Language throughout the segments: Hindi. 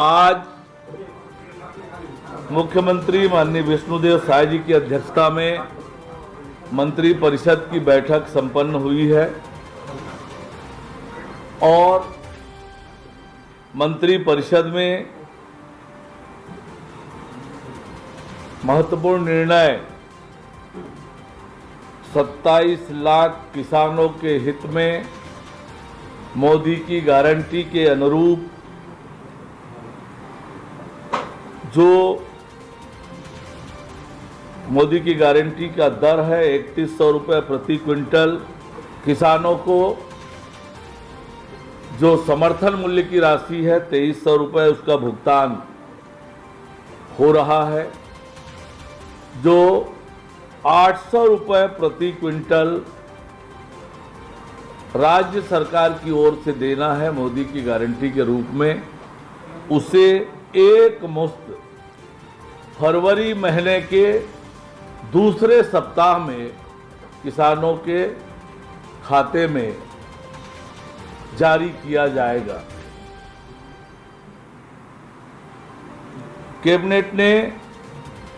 आज मुख्यमंत्री माननीय विष्णुदेव साय जी की अध्यक्षता में मंत्री परिषद की बैठक संपन्न हुई है और मंत्री परिषद में महत्वपूर्ण निर्णय 27 लाख किसानों के हित में मोदी की गारंटी के अनुरूप जो मोदी की गारंटी का दर है 3100 रुपये प्रति क्विंटल, किसानों को जो समर्थन मूल्य की राशि है 2300 रुपये उसका भुगतान हो रहा है, जो 800 रुपये प्रति क्विंटल राज्य सरकार की ओर से देना है मोदी की गारंटी के रूप में, उसे एक मुश्त फरवरी महीने के दूसरे सप्ताह में किसानों के खाते में जारी किया जाएगा। कैबिनेट ने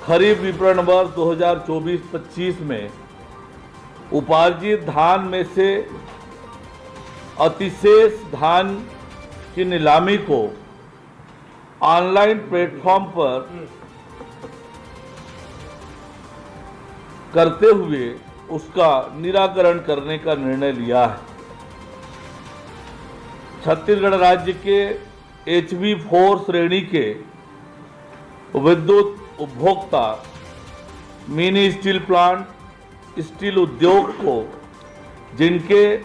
खरीफ विपणन वर्ष 2024-25 में उपार्जित धान में से अतिशेष धान की नीलामी को ऑनलाइन प्लेटफॉर्म पर करते हुए उसका निराकरण करने का निर्णय लिया है। छत्तीसगढ़ राज्य के HB4 श्रेणी के विद्युत उपभोक्ता, मिनी स्टील प्लांट, स्टील उद्योग को जिनके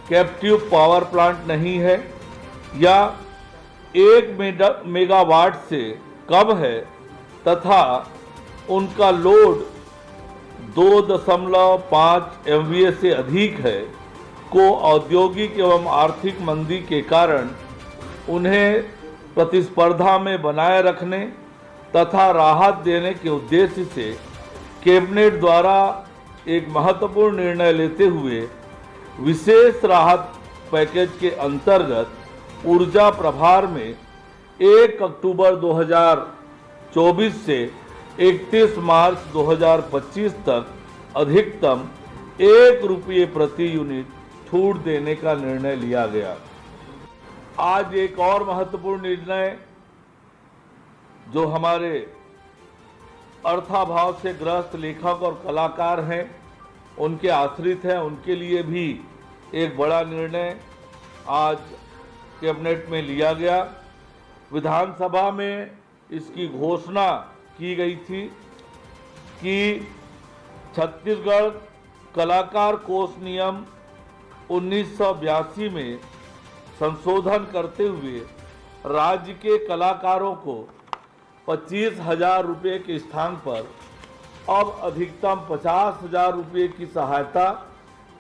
कैप्टिव पावर प्लांट नहीं है या 1 मेगावाट से कम है तथा उनका लोड 2.5 MVA से अधिक है को औद्योगिक एवं आर्थिक मंदी के कारण उन्हें प्रतिस्पर्धा में बनाए रखने तथा राहत देने के उद्देश्य से कैबिनेट द्वारा एक महत्वपूर्ण निर्णय लेते हुए विशेष राहत पैकेज के अंतर्गत ऊर्जा प्रभार में 1 अक्टूबर 2024 से 31 मार्च 2025 तक अधिकतम ₹1 प्रति यूनिट छूट देने का निर्णय लिया गया। आज एक और महत्वपूर्ण निर्णय जो हमारे अर्थाभाव से ग्रस्त लेखक और कलाकार हैं, उनके आश्रित हैं, उनके लिए भी एक बड़ा निर्णय आज कैबिनेट में लिया गया। विधानसभा में इसकी घोषणा की गई थी कि छत्तीसगढ़ कलाकार कोष नियम 1982 में संशोधन करते हुए राज्य के कलाकारों को 25,000 रुपये के स्थान पर अब अधिकतम 50,000 रुपये की सहायता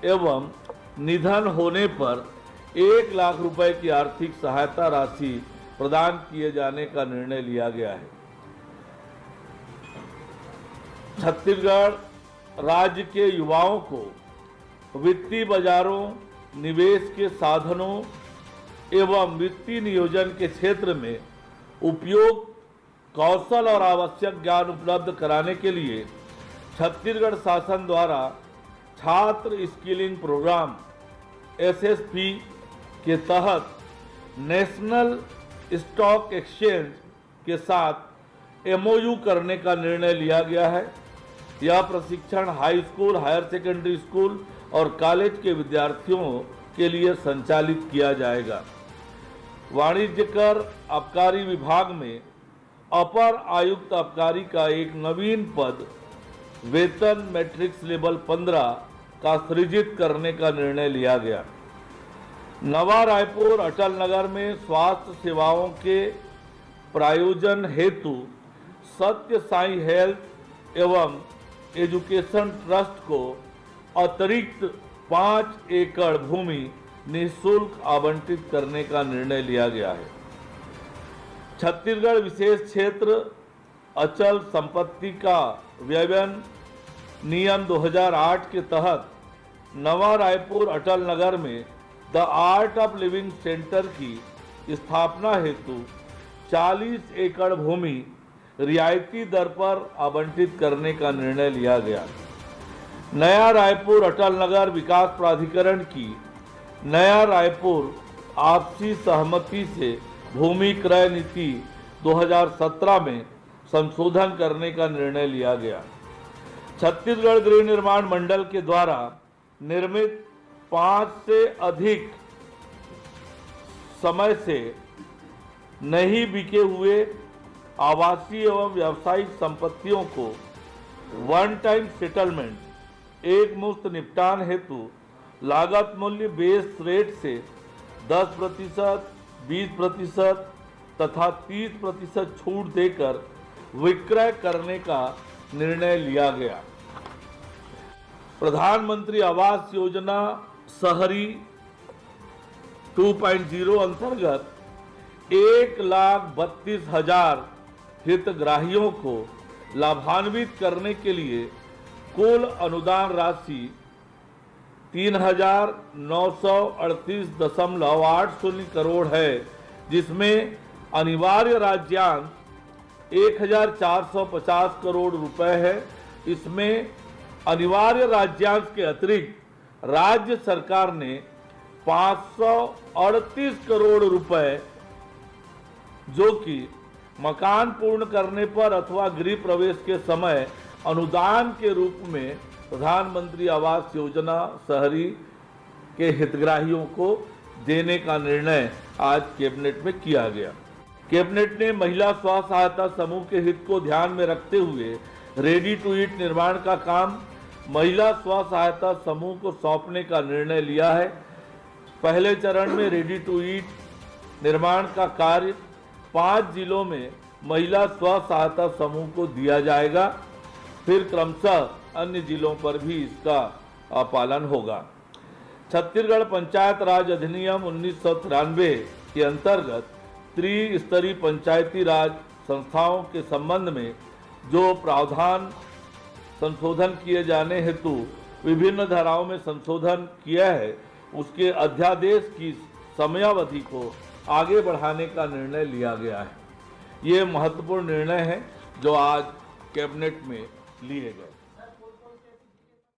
एवं निधन होने पर 1 लाख रुपए की आर्थिक सहायता राशि प्रदान किए जाने का निर्णय लिया गया है। छत्तीसगढ़ राज्य के युवाओं को वित्तीय बाजारों, निवेश के साधनों एवं वित्तीय नियोजन के क्षेत्र में उपयोग, कौशल और आवश्यक ज्ञान उपलब्ध कराने के लिए छत्तीसगढ़ शासन द्वारा छात्र स्किलिंग प्रोग्राम SSP के तहत नेशनल स्टॉक एक्सचेंज के साथ MOU करने का निर्णय लिया गया है। यह प्रशिक्षण high school, higher secondary school और कॉलेज के विद्यार्थियों के लिए संचालित किया जाएगा। वाणिज्य कर आबकारी विभाग में अपर आयुक्त आबकारी का एक नवीन पद वेतन मैट्रिक्स लेवल 15 का सृजित करने का निर्णय लिया गया। नवा रायपुर अटल नगर में स्वास्थ्य सेवाओं के प्रायोजन हेतु सत्य साई हेल्थ एवं एजुकेशन ट्रस्ट को अतिरिक्त 5 एकड़ भूमि निःशुल्क आवंटित करने का निर्णय लिया गया है। छत्तीसगढ़ विशेष क्षेत्र अचल संपत्ति का व्ययन नियम 2008 के तहत नवा रायपुर अटल नगर में the art of living centre की स्थापना हेतु 40 एकड़ भूमि रियायती दर पर आवंटित करने का निर्णय लिया गया। नया रायपुर अटल नगर विकास प्राधिकरण की नया रायपुर आपसी सहमति से भूमि क्रय नीति 2017 में संशोधन करने का निर्णय लिया गया। छत्तीसगढ़ गृह निर्माण मंडल के द्वारा निर्मित 5 से अधिक समय से नहीं बिके हुए आवासीय एवं व्यावसायिक संपत्तियों को वन टाइम सेटलमेंट एक मुश्त निपटान हेतु लागत मूल्य बेस रेट से 10%, 20% तथा 30% छूट देकर विक्रय करने का निर्णय लिया गया। प्रधानमंत्री आवास योजना शहरी 2.0 अंतर्गत 1,32,000 हितग्राहियों को लाभान्वित करने के लिए कुल अनुदान राशि 3,938.80 करोड़ है, जिसमें अनिवार्य राज्यांश 1,450 करोड़ रुपए है। इसमें अनिवार्य राज्यांश के अतिरिक्त राज्य सरकार ने 538 करोड़ रुपए, जो कि मकान पूर्ण करने पर अथवा गृह प्रवेश के समय अनुदान के रूप में प्रधानमंत्री आवास योजना शहरी के हितग्राहियों को देने का निर्णय आज कैबिनेट में किया गया। कैबिनेट ने महिला स्व सहायता समूह के हित को ध्यान में रखते हुए रेडी टू ईट निर्माण का काम महिला स्व सहायता समूह को सौंपने का निर्णय लिया है। पहले चरण में रेडी टू ईट निर्माण का कार्य 5 जिलों में महिला स्व सहायता समूह को दिया जाएगा, फिर क्रमशः अन्य जिलों पर भी इसका पालन होगा। छत्तीसगढ़ पंचायत राज अधिनियम 1993 के अंतर्गत त्रिस्तरीय पंचायती राज संस्थाओं के संबंध में जो प्रावधान संशोधन किए जाने हेतु विभिन्न धाराओं में संशोधन किया है, उसके अध्यादेश की समयावधि को आगे बढ़ाने का निर्णय लिया गया है। ये महत्वपूर्ण निर्णय है जो आज कैबिनेट में लिए गए।